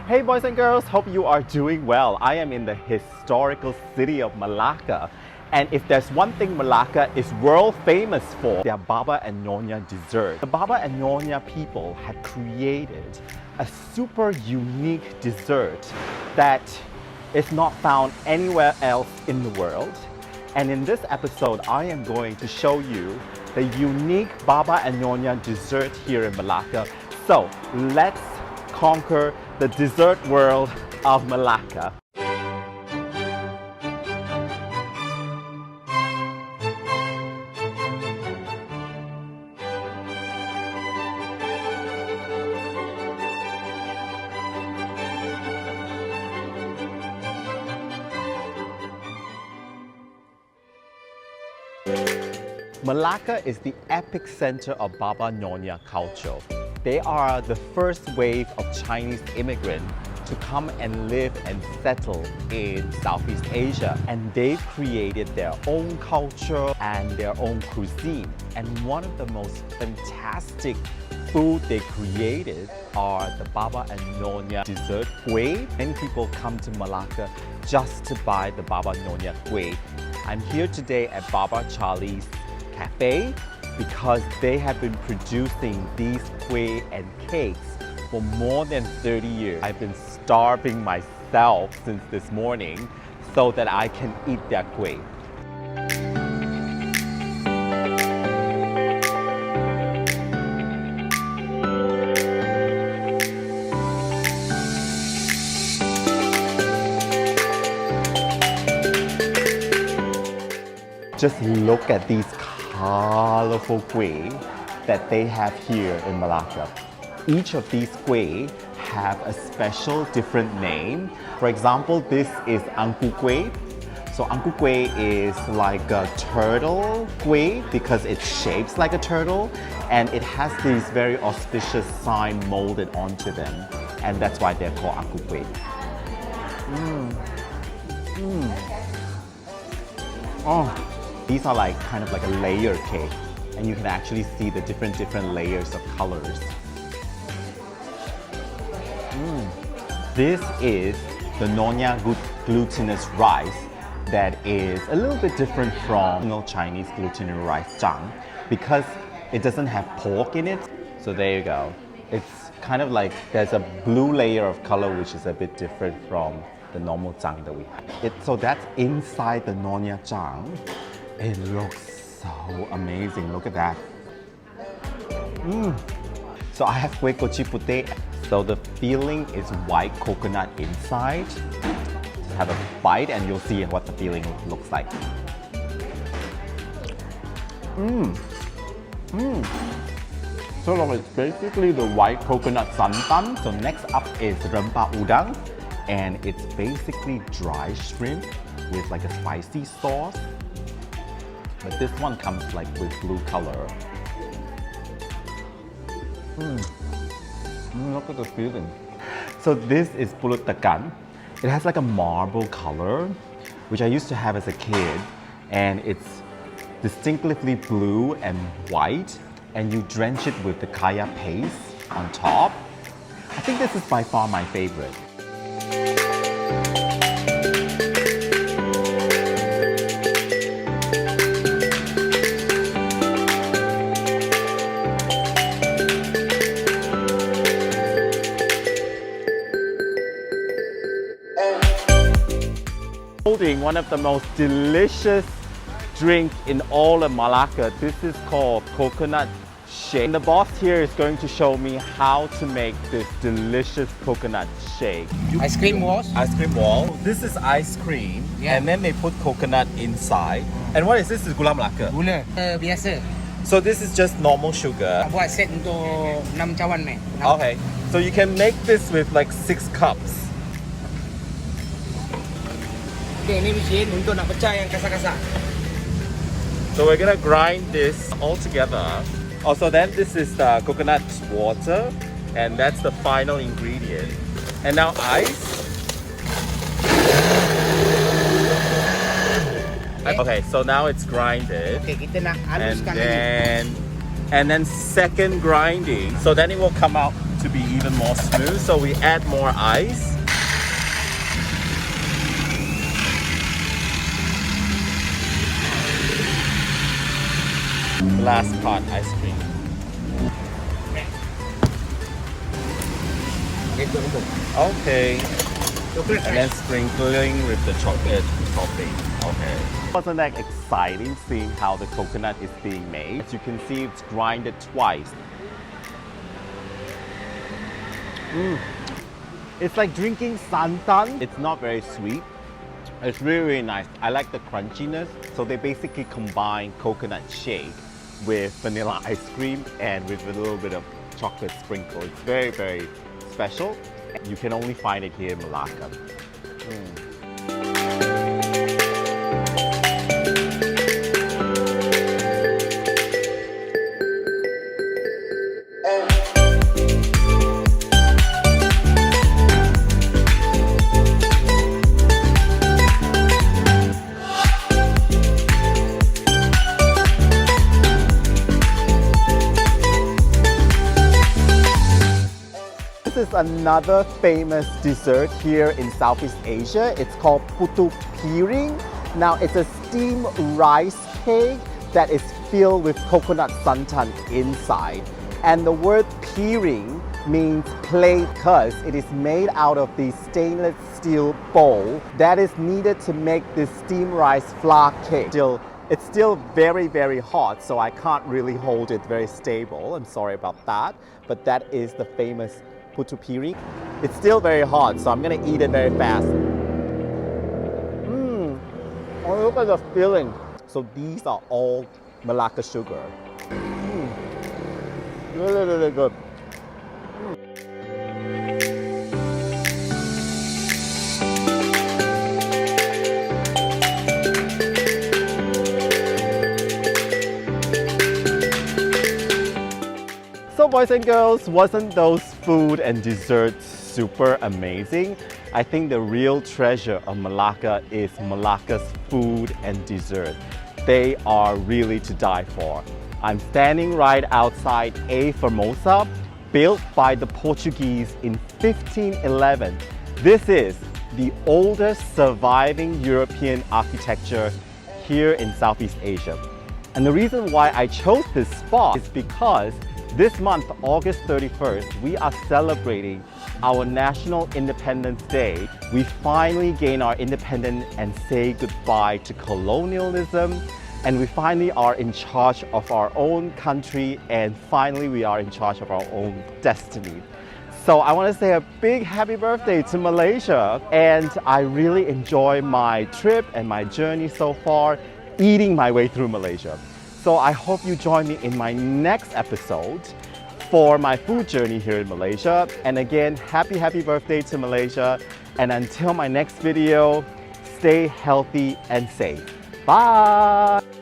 Hey boys and girls, hope you are doing well. I am in the historical city of Malacca. And if there's one thing Malacca is world famous for, their Baba and Nyonya dessert. The Baba and Nyonya people had created a super unique dessert that is not found anywhere else in the world. And in this episode, I am going to show you the unique Baba and Nyonya dessert here in Malacca. So let's conquer the dessert world of Malacca. Malacca is the epicenter of Baba Nyonya culture. They are the first wave of Chinese immigrants to come and live and settle in Southeast Asia. And they've created their own culture and their own cuisine. And one of the most fantastic food they created are the Baba and Nyonya dessert kueh. Many people come to Malacca just to buy the Baba Nyonya kueh. I'm here today at Baba Charlie's Cafe because they have been producing these kueh and cakes for more than 30 years. I've been starving myself since this morning so that I can eat their kueh. Just look at these colorful kueh that they have here in Malacca. Each of these kueh have a special different name. For example, this is Angku kueh. So Angku kueh is like a turtle kueh because it shapes like a turtle and it has these very auspicious signs molded onto them. And that's why they're called Angku kueh. Oh. These are like kind of like a layer cake, and you can actually see the different layers of colors. This is the Nyonya glutinous rice that is a little bit different from Chinese glutinous rice zhang because it doesn't have pork in it. So there you go. It's kind of like there's a blue layer of color which is a bit different from the normal zhang that we have. So that's inside the Nyonya zhang. It looks so amazing. Look at that. So I have kueh kochi putih. So the filling is white coconut inside. Just have a bite and you'll see what the filling looks like. So it's basically the white coconut santan. So next up is rempah udang. And it's basically dry shrimp with like a spicy sauce. But this one comes like with blue color. Look at the feeling. So this is pulut tekan. It has like a marble color, which I used to have as a kid. And it's distinctively blue and white. And you drench it with the kaya paste on top. I think this is by far my favorite. Holding one of the most delicious drink in all of Malacca. This is called coconut shake. And the boss here is going to show me how to make this delicious coconut shake. Ice cream walls. Ice cream wall. This is ice cream, and then they put coconut inside. And what is this? Is gula Melaka? Gula biasa. So this is just normal sugar. Buat set untuk 6 cawan meh. Okay. So you can make this with like 6 cups. Okay, ini mesin untuk nak pecah yang kasar-kasar. So we're gonna grind this all together. Also, then this is the coconut water, and that's the final ingredient. And now ice. Okay, so now it's grinded. Okay, kita nak haluskan lagi. And then second grinding. So then it will come out to be even more smooth, so we add more ice. Last part, ice cream. Okay. And then sprinkling with the chocolate topping. Okay. Wasn't that exciting seeing how the coconut is being made? As you can see, it's grinded twice. It's like drinking santan. It's not very sweet. It's really, really nice. I like the crunchiness. So they basically combine coconut shake with vanilla ice cream and with a little bit of chocolate sprinkle. It's very, very special. You can only find it here in Malacca. This is another famous dessert here in Southeast Asia. It's called Putu Piring. Now it's a steamed rice cake that is filled with coconut santan inside. And the word piring means plate because it is made out of the stainless steel bowl that is needed to make this steamed rice flour cake. It's still very, very hot, so I can't really hold it very stable. I'm sorry about that. But that is the famous Putu Piring. It's still very hot, so I'm gonna eat it very fast. Oh, look at the filling. So these are all Malacca sugar. Really, really good. So boys and girls, wasn't those food and desserts super amazing? I think the real treasure of Malacca is Malacca's food and dessert. They are really to die for. I'm standing right outside A Formosa, built by the Portuguese in 1511. This is the oldest surviving European architecture here in Southeast Asia. And the reason why I chose this spot is because this month, August 31st, we are celebrating our National Independence Day. We finally gain our independence and say goodbye to colonialism. And we finally are in charge of our own country, and finally we are in charge of our own destiny. So I want to say a big happy birthday to Malaysia. And I really enjoy my trip and my journey so far, eating my way through Malaysia. So I hope you join me in my next episode for my food journey here in Malaysia. And again, happy birthday to Malaysia. And until my next video, stay healthy and safe. Bye!